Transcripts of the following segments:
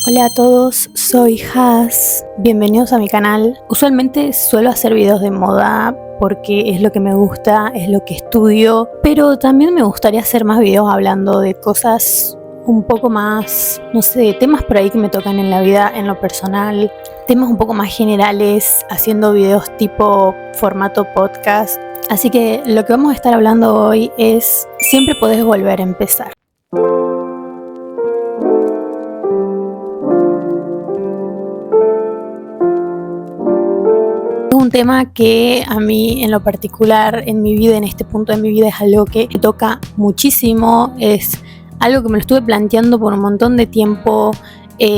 Hola a todos, soy Has, bienvenidos a mi canal. Usualmente suelo hacer videos de moda porque es lo que me gusta, es lo que estudio, pero también me gustaría hacer más videos hablando de cosas un poco más, no sé, temas por ahí que me tocan en la vida, en lo personal, temas un poco más generales, haciendo videos tipo formato podcast. Así que lo que vamos a estar hablando hoy es siempre podés volver a empezar. Un tema que a mí en lo particular en mi vida, en este punto de mi vida, es algo que me toca muchísimo, es algo que me lo estuve planteando por un montón de tiempo,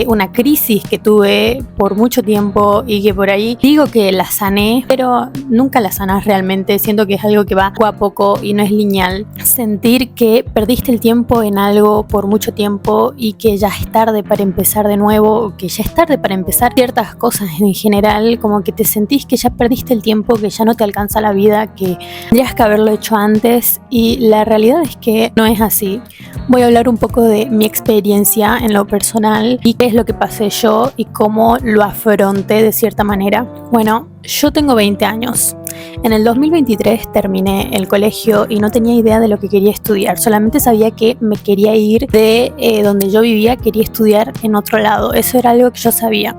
una crisis que tuve por mucho tiempo y que por ahí digo que la sané, pero nunca la sanás realmente. Siento que es algo que va poco a poco y no es lineal. Sentir que perdiste el tiempo en algo por mucho tiempo y que ya es tarde para empezar de nuevo, que ya es tarde para empezar ciertas cosas en general, como que te sentís que ya perdiste el tiempo, que ya no te alcanza la vida, que tendrías que haberlo hecho antes, y la realidad es que no es así. Voy a hablar un poco de mi experiencia en lo personal y qué es lo que pasé yo y cómo lo afronté de cierta manera. Bueno, yo tengo 20 años. En el 2023 terminé el colegio y no tenía idea de lo que quería estudiar. Solamente sabía que me quería ir de donde yo vivía, quería estudiar en otro lado. Eso era algo que yo sabía.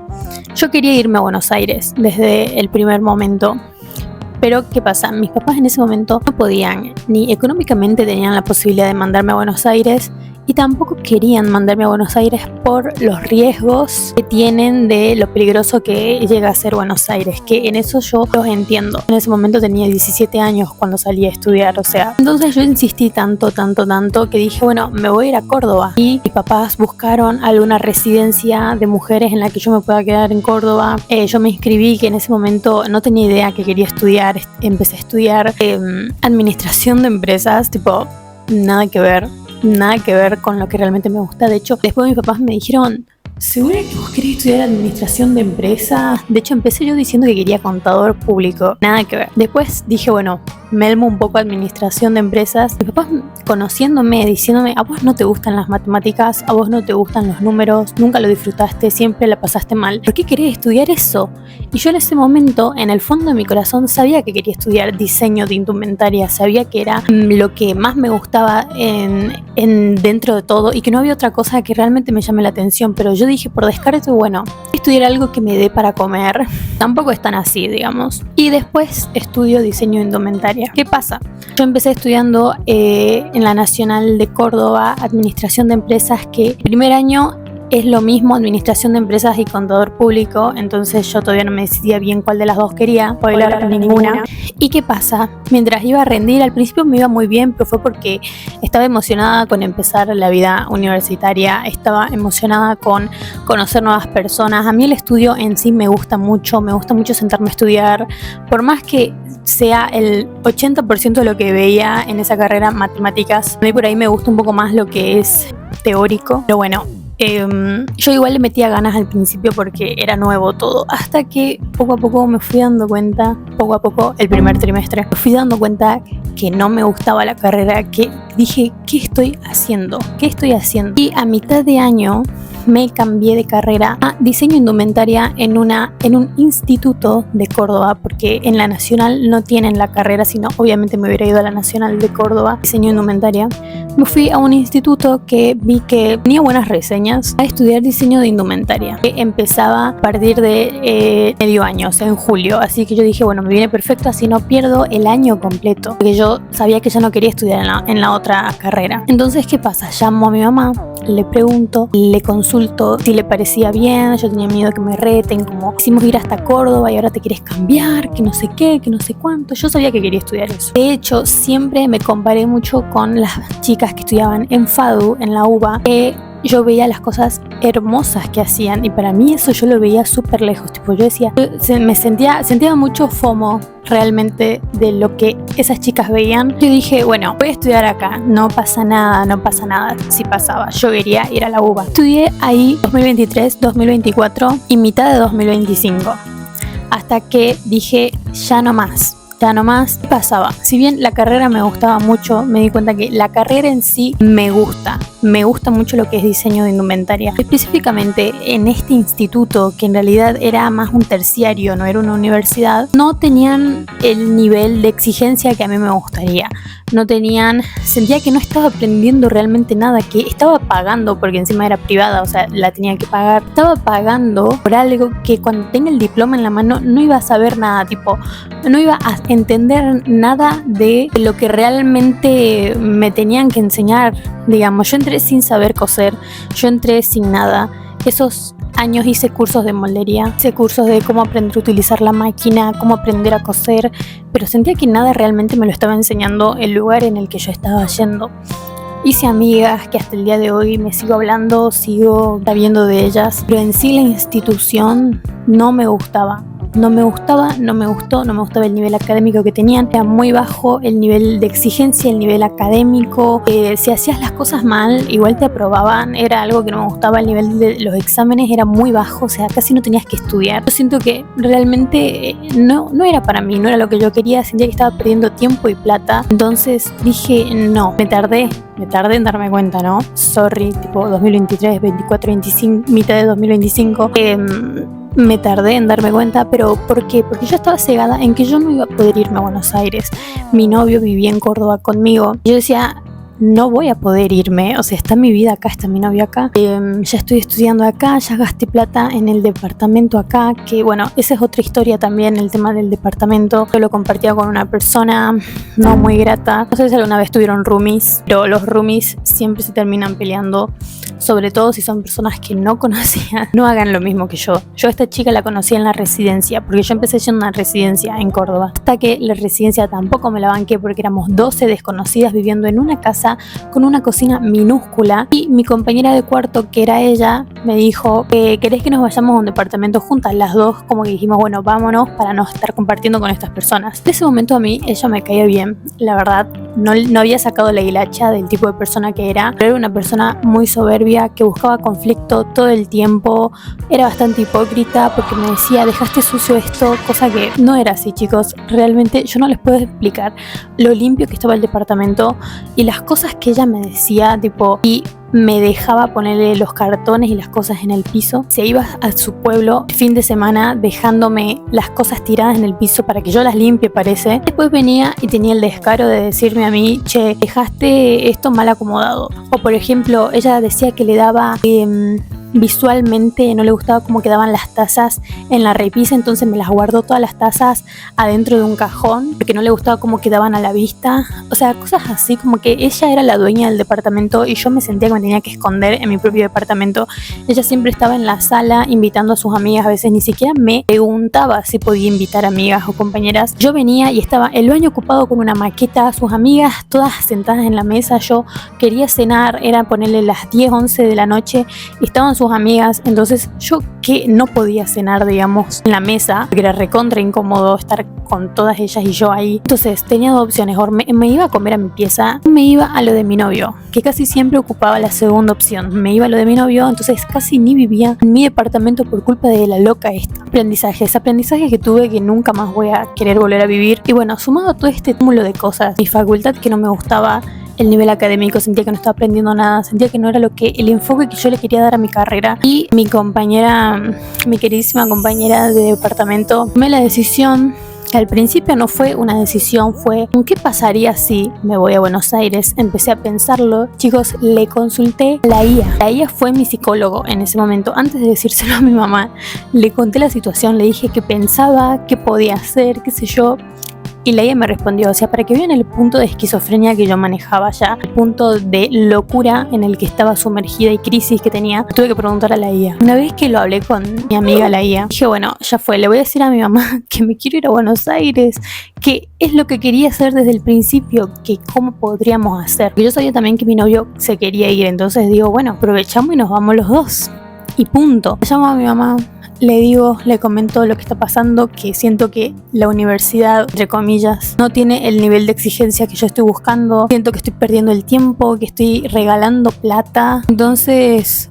Yo quería irme a Buenos Aires desde el primer momento. Pero ¿qué pasa? Mis papás en ese momento no podían, ni económicamente tenían la posibilidad de mandarme a Buenos Aires, y tampoco querían mandarme a Buenos Aires por los riesgos que tienen de lo peligroso que llega a ser Buenos Aires, que en eso yo los entiendo. En ese momento tenía 17 años cuando salí a estudiar, entonces yo insistí tanto que dije, bueno, me voy a ir a Córdoba. Y mis papás buscaron alguna residencia de mujeres en la que yo me pueda quedar en Córdoba. Yo me inscribí, que en ese momento no tenía idea que quería estudiar. Empecé a estudiar administración de empresas, nada que ver con lo que realmente me gusta. De hecho, después mis papás me dijeron, ¿segura que vos querés estudiar administración de empresas? De hecho, empecé yo diciendo que quería contador público. Nada que ver. Después dije, bueno, me elmo un poco administración de empresas. Mis papás, conociéndome, diciéndome, a vos no te gustan las matemáticas, a vos no te gustan los números, nunca lo disfrutaste, siempre la pasaste mal. ¿Por qué querés estudiar eso? Y yo en ese momento, en el fondo de mi corazón, sabía que quería estudiar diseño de indumentaria. Sabía que era lo que más me gustaba dentro de todo y que no había otra cosa que realmente me llame la atención. Pero yo dije, por descarte, bueno, estudiar algo que me dé para comer. Tampoco es tan así, digamos. Y después estudio diseño de indumentaria. ¿Qué pasa? Yo empecé estudiando en la Nacional de Córdoba, administración de empresas, que el primer año es lo mismo, administración de empresas y contador público. Entonces yo todavía no me decidía bien cuál de las dos quería. Spoiler, ninguna. ¿Y qué pasa? Mientras iba a rendir, al principio me iba muy bien, pero fue porque estaba emocionada con empezar la vida universitaria, estaba emocionada con conocer nuevas personas. A mí el estudio en sí me gusta mucho sentarme a estudiar, por más que sea el 80% de lo que veía en esa carrera, matemáticas. A mí por ahí me gusta un poco más lo que es teórico, pero bueno, yo igual le metía ganas al principio porque era nuevo todo, hasta que poco a poco me fui dando cuenta, el primer trimestre, me fui dando cuenta que no me gustaba la carrera, que dije, ¿qué estoy haciendo? Y a mitad de año me cambié de carrera a diseño indumentaria en un instituto de Córdoba, porque en la Nacional no tienen la carrera, sino obviamente me hubiera ido a la Nacional de Córdoba, diseño indumentaria. Me fui a un instituto que vi que tenía buenas reseñas a estudiar diseño de indumentaria, que empezaba a partir de medio año, en julio, así que yo dije, bueno, me viene perfecto, así no pierdo el año completo, porque yo sabía que ya no quería estudiar en la otra carrera. Entonces, ¿qué pasa? Llamo a mi mamá, le pregunto, le consulto si le parecía bien. Yo tenía miedo que me reten, como hicimos ir hasta Córdoba y ahora te quieres cambiar, que no sé qué, que no sé cuánto. Yo sabía que quería estudiar eso. De hecho, siempre me comparé mucho con las chicas que estudiaban en FADU, en la UBA, que yo veía las cosas hermosas que hacían, y para mí eso yo lo veía súper lejos. Yo decía, me sentía mucho FOMO realmente de lo que esas chicas veían. Yo dije, bueno, voy a estudiar acá, no pasa nada. Si pasaba, yo quería ir a la UBA. Estudié ahí 2023, 2024 y mitad de 2025, hasta que dije, ya no más. Pasaba. Si bien la carrera me gustaba mucho, me di cuenta que la carrera en sí me gusta. me gusta mucho lo que es diseño de indumentaria. Específicamente en este instituto, que en realidad era más un terciario, no era una universidad, no tenían el nivel de exigencia que a mí me gustaría. No tenían, sentía que no estaba aprendiendo realmente nada, que estaba pagando, porque encima era privada, o sea, la tenía que pagar. Estaba pagando por algo que cuando tenga el diploma en la mano no iba a saber nada, tipo, no iba a entender nada de lo que realmente me tenían que enseñar. Digamos, yo entré sin saber coser, yo entré sin nada. Esos años hice cursos de moldería, hice cursos de cómo aprender a utilizar la máquina, cómo aprender a coser, pero sentía que nada realmente me lo estaba enseñando el lugar en el que yo estaba yendo. Hice amigas que hasta el día de hoy me sigo hablando, sigo sabiendo de ellas, pero en sí la institución no me gustaba. No me gustaba el nivel académico que tenían, era muy bajo el nivel de exigencia, el nivel académico, si hacías las cosas mal, igual te aprobaban, era algo que no me gustaba, el nivel de los exámenes era muy bajo, o sea, casi no tenías que estudiar. Yo siento que realmente no era para mí, no era lo que yo quería, sentía que estaba perdiendo tiempo y plata, entonces dije no, me tardé en darme cuenta, ¿no? Sorry, tipo 2023, 24, 25, mitad de 2025, me tardé en darme cuenta, pero ¿por qué? Porque yo estaba cegada en que yo no iba a poder irme a Buenos Aires. Mi novio vivía en Córdoba conmigo. Yo decía, no voy a poder irme, o sea, está mi vida acá, está mi novio acá, ya estoy estudiando acá, ya gasté plata en el departamento acá, que bueno, esa es otra historia también, el tema del departamento. Yo lo compartía con una persona no muy grata, no sé si alguna vez tuvieron roomies, pero los roomies siempre se terminan peleando, sobre todo si son personas que no conocían. No hagan lo mismo que yo a esta chica la conocí en la residencia, porque yo empecé yendo a una residencia en Córdoba, hasta que la residencia tampoco me la banqué, porque éramos 12 desconocidas viviendo en una casa con una cocina minúscula, y mi compañera de cuarto, que era ella, me dijo, ¿querés que nos vayamos a un departamento juntas? Las dos como que dijimos, bueno, vámonos para no estar compartiendo con estas personas. En ese momento a mí ella me caía bien, la verdad, no había sacado la hilacha del tipo de persona que era, pero era una persona muy soberbia, que buscaba conflicto todo el tiempo, era bastante hipócrita porque me decía, dejaste sucio esto, cosa que no era así, chicos. Realmente yo no les puedo explicar lo limpio que estaba el departamento y las cosas que ella me decía, tipo, y me dejaba ponerle los cartones y las cosas en el piso. Se iba a su pueblo el fin de semana dejándome las cosas tiradas en el piso para que yo las limpie, parece. Después venía y tenía el descaro de decirme a mí, che, dejaste esto mal acomodado. O por ejemplo, ella decía que le daba visualmente, no le gustaba cómo quedaban las tazas en la repisa, entonces me las guardó todas las tazas adentro de un cajón porque no le gustaba cómo quedaban a la vista. O sea, cosas así, como que ella era la dueña del departamento y yo me sentía que me tenía que esconder en mi propio departamento. Ella siempre estaba en la sala invitando a sus amigas, a veces ni siquiera me preguntaba si podía invitar amigas o compañeras. Yo venía y estaba el baño ocupado con una maqueta, sus amigas todas sentadas en la mesa. Yo quería cenar, era ponerle las 10, 11 de la noche, estaban sus amigas, entonces yo que no podía cenar, digamos, en la mesa, porque era recontra incómodo estar con todas ellas y yo ahí. Entonces tenía dos opciones, o me iba a comer a mi pieza, o me iba a lo de mi novio, que casi siempre ocupaba la segunda opción. Me iba a lo de mi novio, entonces casi ni vivía en mi departamento por culpa de la loca esta. Aprendizajes que tuve que nunca más voy a querer volver a vivir. Y bueno, sumado a todo este cúmulo de cosas, mi facultad que no me gustaba, el nivel académico, sentía que no estaba aprendiendo nada, sentía que no era el enfoque que yo le quería dar a mi carrera. Y mi compañera, mi queridísima compañera de departamento, tomé la decisión, que al principio no fue una decisión, fue ¿qué pasaría si me voy a Buenos Aires? Empecé a pensarlo, chicos, le consulté a la IA. La IA fue mi psicólogo en ese momento. Antes de decírselo a mi mamá, le conté la situación, le dije qué pensaba, qué podía hacer, qué sé yo. Y la IA me respondió, o sea, para que vean el punto de esquizofrenia que yo manejaba ya, el punto de locura en el que estaba sumergida y crisis que tenía, tuve que preguntar a la IA. Una vez que lo hablé con mi amiga la IA, dije, bueno, ya fue, le voy a decir a mi mamá que me quiero ir a Buenos Aires, que es lo que quería hacer desde el principio, que cómo podríamos hacer. Porque yo sabía también que mi novio se quería ir, entonces digo, bueno, aprovechamos y nos vamos los dos. Y punto. Le llamo a mi mamá. Le comento lo que está pasando, que siento que la universidad, entre comillas, no tiene el nivel de exigencia que yo estoy buscando. Siento que estoy perdiendo el tiempo, que estoy regalando plata. Entonces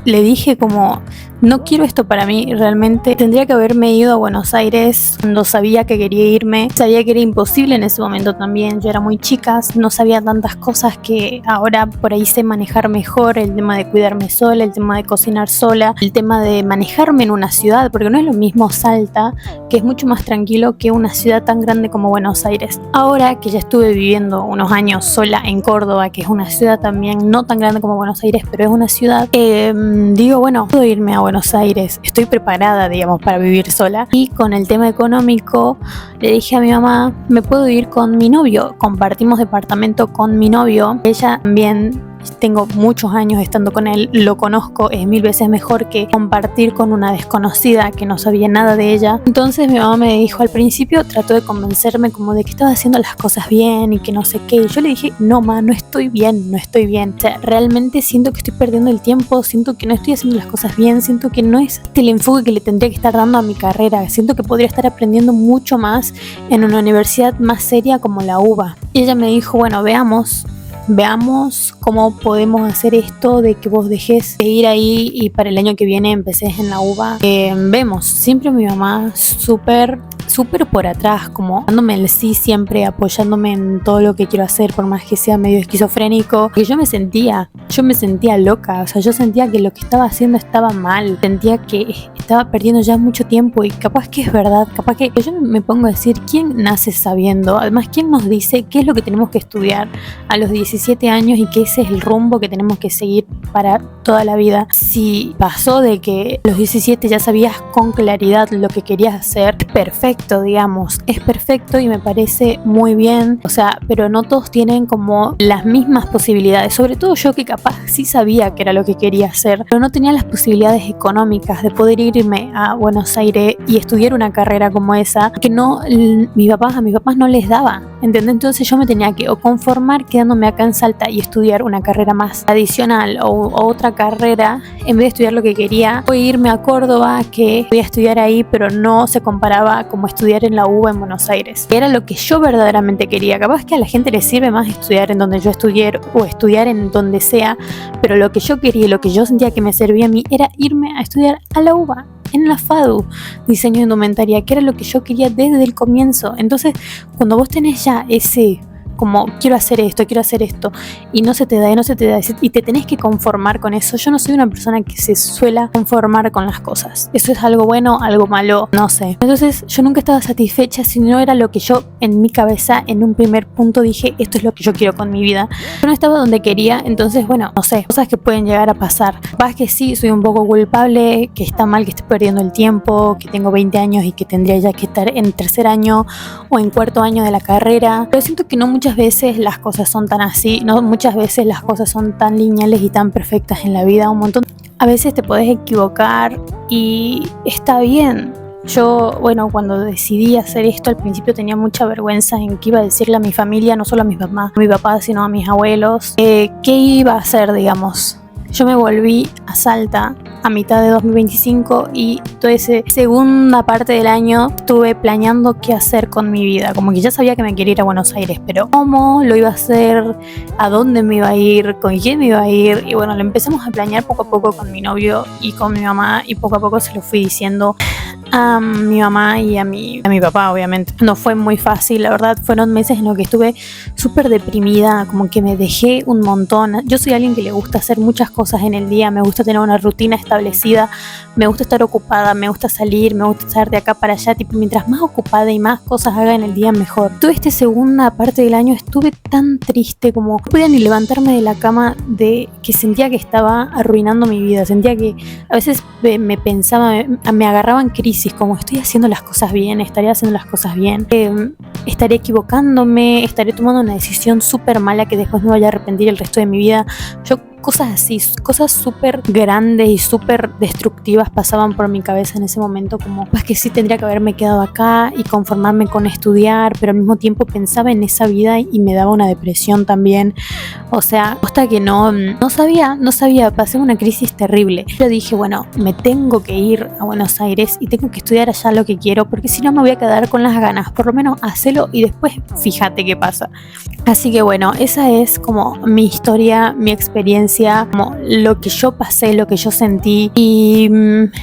le dije como, no quiero esto para mí, realmente tendría que haberme ido a Buenos Aires cuando sabía que quería irme, sabía que era imposible en ese momento también, yo era muy chica, no sabía tantas cosas que ahora por ahí sé manejar mejor, el tema de cuidarme sola, el tema de cocinar sola, el tema de manejarme en una ciudad, porque no es lo mismo Salta, que es mucho más tranquilo que una ciudad tan grande como Buenos Aires. Ahora que ya estuve viviendo unos años sola en Córdoba, que es una ciudad también no tan grande como Buenos Aires, pero es una ciudad, digo, bueno, puedo irme a Buenos Aires, estoy preparada, digamos, para vivir sola. Y con el tema económico, le dije a mi mamá, me puedo ir con mi novio, compartimos departamento con mi novio, ella también. Tengo muchos años estando con él, lo conozco, es 1000 veces mejor que compartir con una desconocida que no sabía nada de ella. Entonces mi mamá me dijo al principio, trató de convencerme como de que estaba haciendo las cosas bien y que no sé qué. Y yo le dije, no ma, no estoy bien. O sea, realmente siento que estoy perdiendo el tiempo, siento que no estoy haciendo las cosas bien, siento que no es el enfoque que le tendría que estar dando a mi carrera. Siento que podría estar aprendiendo mucho más en una universidad más seria como la UBA. Y ella me dijo, bueno, veamos cómo podemos hacer esto de que vos dejes de ir ahí y para el año que viene empeces en la UBA. Vemos, siempre mi mamá súper por atrás, como dándome el sí siempre, apoyándome en todo lo que quiero hacer, por más que sea medio esquizofrénico, que yo me sentía loca, o sea, yo sentía que lo que estaba haciendo estaba mal, sentía que estaba perdiendo ya mucho tiempo y capaz que es verdad, capaz que yo me pongo a decir, ¿quién nace sabiendo? Además, ¿quién nos dice qué es lo que tenemos que estudiar a los 17 años y que ese es el rumbo que tenemos que seguir para toda la vida? Si pasó de que a los 17 ya sabías con claridad lo que querías hacer, es perfecto y me parece muy bien, o sea, pero no todos tienen como las mismas posibilidades, sobre todo yo que capaz sí sabía que era lo que quería hacer, pero no tenía las posibilidades económicas de poder irme a Buenos Aires y estudiar una carrera como esa, que a mis papás no les daba, ¿entendés? Entonces yo me tenía que o conformar quedándome acá en Salta y estudiar una carrera más adicional o otra carrera, en vez de estudiar lo que quería, o irme a Córdoba, que podía estudiar ahí, pero no se comparaba como estudiar en la UBA en Buenos Aires. Era lo que yo verdaderamente quería. Capaz que a la gente le sirve más estudiar en donde yo estudié o estudiar en donde sea, pero lo que yo quería, lo que yo sentía que me servía a mí, era irme a estudiar a la UBA, en la FADU, diseño de indumentaria, que era lo que yo quería desde el comienzo. Entonces, cuando vos tenés ya ese como quiero hacer esto y no se te da y te tenés que conformar con eso. Yo no soy una persona que se suela conformar con las cosas. Eso es algo bueno, algo malo, no sé. Entonces yo nunca estaba satisfecha si no era lo que yo en mi cabeza en un primer punto dije, esto es lo que yo quiero con mi vida. Yo no estaba donde quería, entonces bueno, no sé, cosas que pueden llegar a pasar. Capaz que sí, soy un poco culpable, que está mal que esté perdiendo el tiempo, que tengo 20 años y que tendría ya que estar en tercer año o en cuarto año de la carrera, pero siento que no muchas veces las cosas son tan así, no muchas veces las cosas son tan lineales y tan perfectas en la vida, a veces te podés equivocar y está bien. Yo, bueno, cuando decidí hacer esto al principio tenía mucha vergüenza en qué iba a decirle a mi familia, no solo a mi papá, sino a mis abuelos, qué iba a hacer, digamos. Yo me volví a Salta a mitad de 2025 y toda esa segunda parte del año estuve planeando qué hacer con mi vida. Como que ya sabía que me quería ir a Buenos Aires, pero cómo lo iba a hacer, a dónde me iba a ir, con quién me iba a ir. Y bueno, lo empezamos a planear poco a poco con mi novio y con mi mamá y poco a poco se lo fui diciendo a mi mamá y a mi papá, obviamente. No fue muy fácil, la verdad. Fueron meses en los que estuve súper deprimida, como que me dejé un montón. Yo soy alguien que le gusta hacer muchas cosas en el día, me gusta tener una rutina establecida, me gusta estar ocupada, me gusta salir, me gusta estar de acá para allá, tipo, mientras más ocupada y más cosas haga en el día, mejor. Toda esta segunda parte del año estuve tan triste, como no podía ni levantarme de la cama, de que sentía que estaba arruinando mi vida, sentía que a veces me pensaba, me agarraban crisis, como estoy haciendo las cosas bien, estaré haciendo las cosas bien, estaré equivocándome, estaré tomando una decisión súper mala que después me vaya a arrepentir el resto de mi vida. Cosas así, cosas súper grandes y súper destructivas pasaban por mi cabeza en ese momento, como pues que sí tendría que haberme quedado acá y conformarme con estudiar, pero al mismo tiempo pensaba en esa vida y me daba una depresión también. O sea, hasta que no sabía, pasé una crisis terrible. Yo dije, bueno, me tengo que ir a Buenos Aires y tengo que estudiar allá lo que quiero, porque si no me voy a quedar con las ganas, por lo menos hacelo y después fíjate qué pasa. Así que bueno, esa es como mi historia, mi experiencia experiencia, como lo que yo pasé, lo que yo sentí, y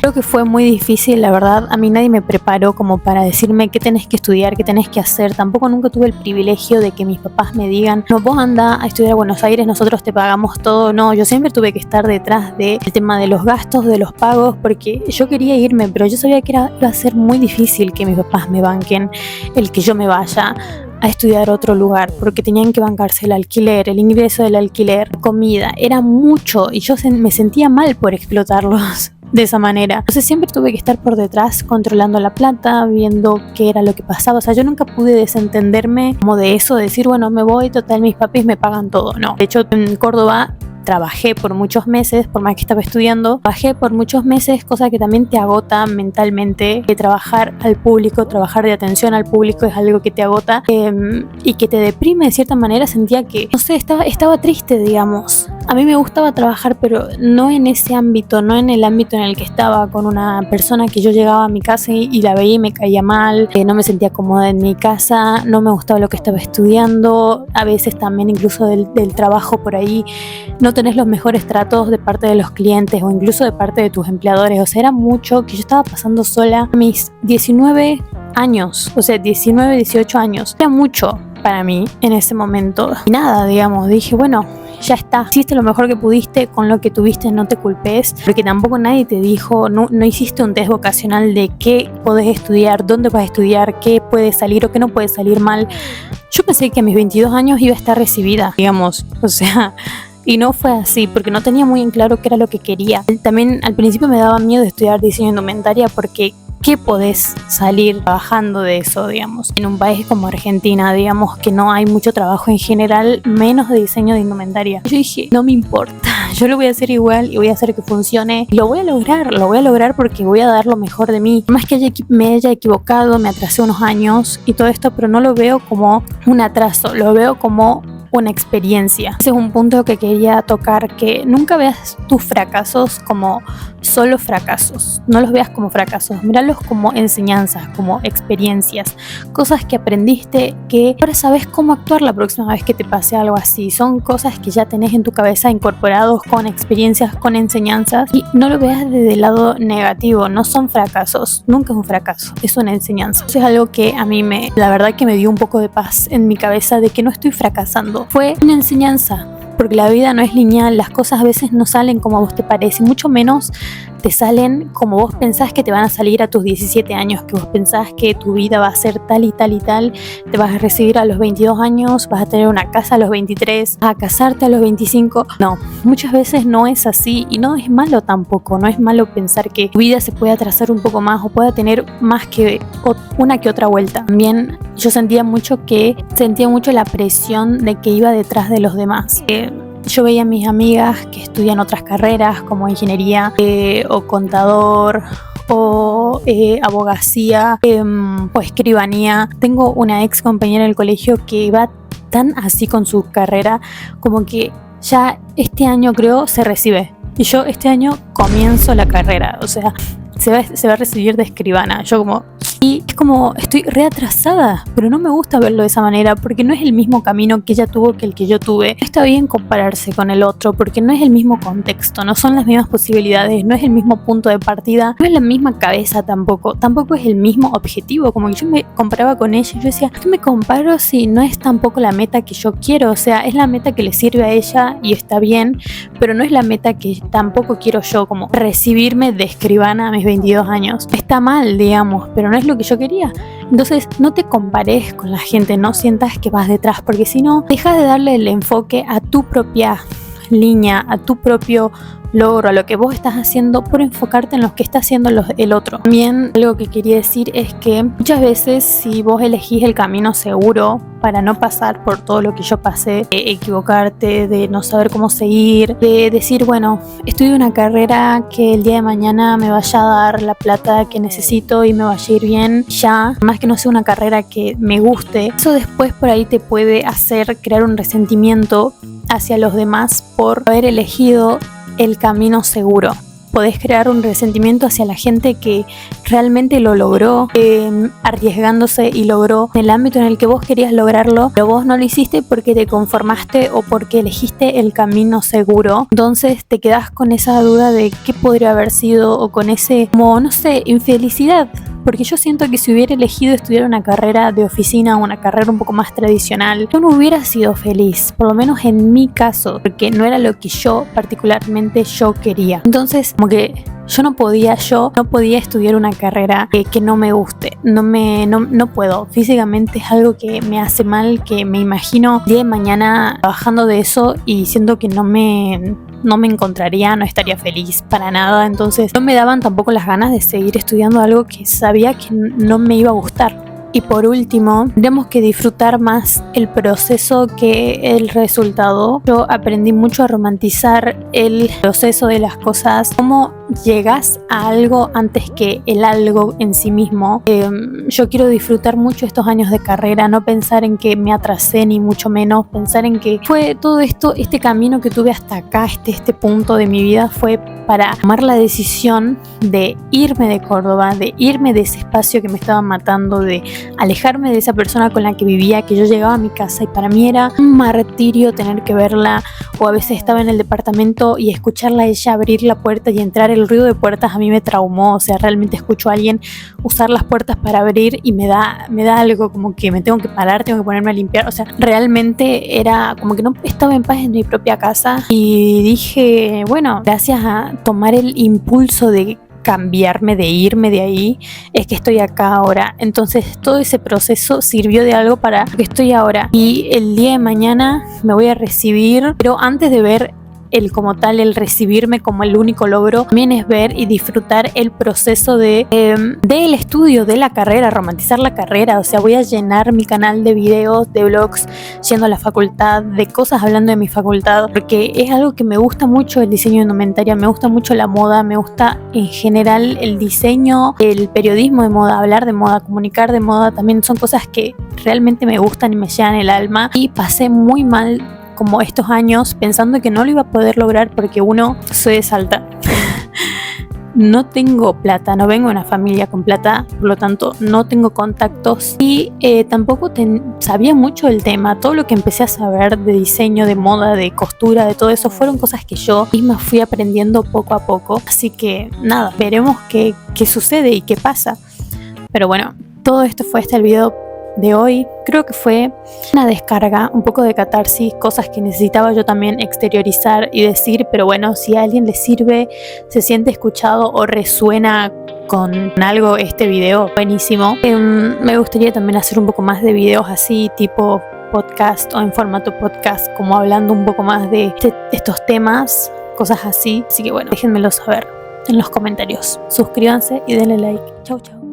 creo que fue muy difícil, la verdad. A mí nadie me preparó como para decirme qué tenés que estudiar, qué tenés que hacer. Tampoco nunca tuve el privilegio de que mis papás me digan, no, vos anda a estudiar a Buenos Aires, nosotros te pagamos todo. No, yo siempre tuve que estar detrás del tema de los gastos, de los pagos, porque yo quería irme, pero yo sabía que iba a ser muy difícil que mis papás me banquen el que yo me vaya a estudiar a otro lugar, porque tenían que bancarse el alquiler, el ingreso del alquiler, comida, era mucho, y yo me sentía mal por explotarlos de esa manera. Entonces siempre tuve que estar por detrás controlando la plata, viendo qué era lo que pasaba. O sea, yo nunca pude desentenderme como de eso, de decir, bueno, me voy, total, mis papis me pagan todo. No, de hecho en Córdoba trabajé por muchos meses, por más que estaba estudiando, trabajé por muchos meses, cosa que también te agota mentalmente. Trabajar al público, trabajar de atención al público es algo que te agota y que te deprime de cierta manera. Sentía que, no sé, estaba triste, digamos. A mí me gustaba trabajar, pero no en ese ámbito, no en el ámbito en el que estaba con una persona que yo llegaba a mi casa y la veía y me caía mal, no me sentía cómoda en mi casa, no me gustaba lo que estaba estudiando. A veces también incluso del trabajo por ahí no tenés los mejores tratos de parte de los clientes o incluso de parte de tus empleadores. O sea, era mucho que yo estaba pasando sola a mis 19 años, o sea, 19, 18 años. Era mucho para mí en ese momento. Y nada, digamos, dije, bueno, ya está, hiciste lo mejor que pudiste con lo que tuviste, no te culpes, porque tampoco nadie te dijo, no hiciste un test vocacional de qué podés estudiar, dónde vas a estudiar, qué puede salir o qué no puede salir mal. Yo pensé que a mis 22 años iba a estar recibida, digamos, o sea, y no fue así, porque no tenía muy en claro qué era lo que quería. También al principio me daba miedo de estudiar diseño de indumentaria, porque ¿qué podés salir trabajando de eso, digamos? En un país como Argentina, digamos que no hay mucho trabajo en general, menos de diseño de indumentaria. Yo dije, no me importa, yo lo voy a hacer igual y voy a hacer que funcione. Lo voy a lograr porque voy a dar lo mejor de mí. Más que me haya equivocado, me atrasé unos años y todo esto, pero no lo veo como un atraso, lo veo como una experiencia. Ese es un punto que quería tocar, que nunca veas tus fracasos como solo fracasos, no los veas como fracasos, míralos como enseñanzas, como experiencias, cosas que aprendiste que ahora sabes cómo actuar la próxima vez que te pase algo así. Son cosas que ya tenés en tu cabeza incorporados con experiencias, con enseñanzas, y no lo veas desde el lado negativo. No son fracasos, nunca es un fracaso, es una enseñanza. Eso es algo que a mí la verdad que me dio un poco de paz en mi cabeza, de que no estoy fracasando, fue una enseñanza. Porque la vida no es lineal, las cosas a veces no salen como a vos te parece, mucho menos te salen como vos pensás que te van a salir a tus 17 años, que vos pensás que tu vida va a ser tal y tal y tal, te vas a recibir a los 22 años, vas a tener una casa a los 23, vas a casarte a los 25. No, muchas veces no es así, y no es malo tampoco, no es malo pensar que tu vida se puede atrasar un poco más o pueda tener más que una que otra vuelta. También yo sentía mucho la presión de que iba detrás de los demás. Yo veía a mis amigas que estudian otras carreras como ingeniería o contador o abogacía o escribanía. Tengo una ex compañera del colegio que va tan así con su carrera, como que ya este año creo se recibe y yo este año comienzo la carrera, o sea, se va a recibir de escribana. Yo como... Y es como, estoy reatrasada, pero no me gusta verlo de esa manera, porque no es el mismo camino que ella tuvo que el que yo tuve. No está bien compararse con el otro, porque no es el mismo contexto, no son las mismas posibilidades, no es el mismo punto de partida, no es la misma cabeza tampoco es el mismo objetivo. Como que yo me comparaba con ella y yo decía, ¿qué me comparo si no es tampoco la meta que yo quiero? O sea, es la meta que le sirve a ella y está bien, pero no es la meta que tampoco quiero yo, como recibirme de escribana a mis 22 años. Está mal, digamos, pero no es lo que yo quería. Entonces no te compares con la gente, no sientas que vas detrás, porque si no, dejas de darle el enfoque a tu propia línea, a tu propio logro, a lo que vos estás haciendo, por enfocarte en lo que está haciendo el otro. También algo que quería decir es que muchas veces, si vos elegís el camino seguro para no pasar por todo lo que yo pasé, de equivocarte, de no saber cómo seguir, de decir, bueno, estudio una carrera que el día de mañana me vaya a dar la plata que necesito y me vaya a ir bien ya, más que no sea una carrera que me guste, eso después por ahí te puede hacer crear un resentimiento hacia los demás por haber elegido el camino seguro. podés crear un resentimiento hacia la gente que realmente lo logró, arriesgándose y logró en el ámbito en el que vos querías lograrlo, pero vos no lo hiciste porque te conformaste o porque elegiste el camino seguro. Entonces te quedás con esa duda de qué podría haber sido, o con ese, como, no sé, infelicidad. Porque yo siento que si hubiera elegido estudiar una carrera de oficina o una carrera un poco más tradicional, yo no hubiera sido feliz, por lo menos en mi caso, porque no era lo que yo particularmente yo quería. Entonces, como que yo no podía estudiar una carrera que no me guste. No puedo. Físicamente es algo que me hace mal, que me imagino el día de mañana trabajando de eso y siento que no me encontraría, no estaría feliz para nada. Entonces no me daban tampoco las ganas de seguir estudiando algo que sabía que no me iba a gustar. Y por último, tenemos que disfrutar más el proceso que el resultado. Yo aprendí mucho a romantizar el proceso de las cosas, cómo llegas a algo antes que el algo en sí mismo. Yo quiero disfrutar mucho estos años de carrera, no pensar en que me atrasé ni mucho menos, pensar en que fue todo esto, este camino que tuve hasta acá, este punto de mi vida fue para tomar la decisión de irme de Córdoba, de irme de ese espacio que me estaba matando, de alejarme de esa persona con la que vivía, que yo llegaba a mi casa y para mí era un martirio tener que verla, o a veces estaba en el departamento y escucharla a ella abrir la puerta y entrar. El ruido de puertas a mí me traumó, o sea, realmente escucho a alguien usar las puertas para abrir y me da algo como que me tengo que parar, tengo que ponerme a limpiar, o sea, realmente era como que no estaba en paz en mi propia casa. Y dije, bueno, gracias a tomar el impulso de cambiarme, de irme de ahí, es que estoy acá ahora. Entonces todo ese proceso sirvió de algo para que estoy ahora. Y el día de mañana me voy a recibir, pero antes de ver el como tal, el recibirme como el único logro, también es ver y disfrutar el proceso del estudio de la carrera, romantizar la carrera. O sea, voy a llenar mi canal de videos, de vlogs, yendo a la facultad, de cosas hablando de mi facultad, porque es algo que me gusta mucho, el diseño de indumentaria, me gusta mucho la moda, me gusta en general el diseño, el periodismo de moda, hablar de moda, comunicar de moda, también son cosas que realmente me gustan y me llenan el alma. Y pasé muy mal como estos años pensando que no lo iba a poder lograr porque soy de Salta. No tengo plata, no vengo de una familia con plata, por lo tanto no tengo contactos y tampoco sabía mucho del tema. Todo lo que empecé a saber de diseño, de moda, de costura, de todo eso, fueron cosas que yo misma fui aprendiendo poco a poco. Así que nada, veremos qué sucede y qué pasa. Pero bueno, todo esto fue el video de hoy. Creo que fue una descarga, un poco de catarsis, cosas que necesitaba yo también exteriorizar y decir, pero bueno, si a alguien le sirve, se siente escuchado o resuena con algo este video, buenísimo. Me gustaría también hacer un poco más de videos así, tipo podcast o en formato podcast, como hablando un poco más de estos temas, cosas así. Así que bueno, déjenmelo saber en los comentarios. Suscríbanse y denle like. Chau, chau.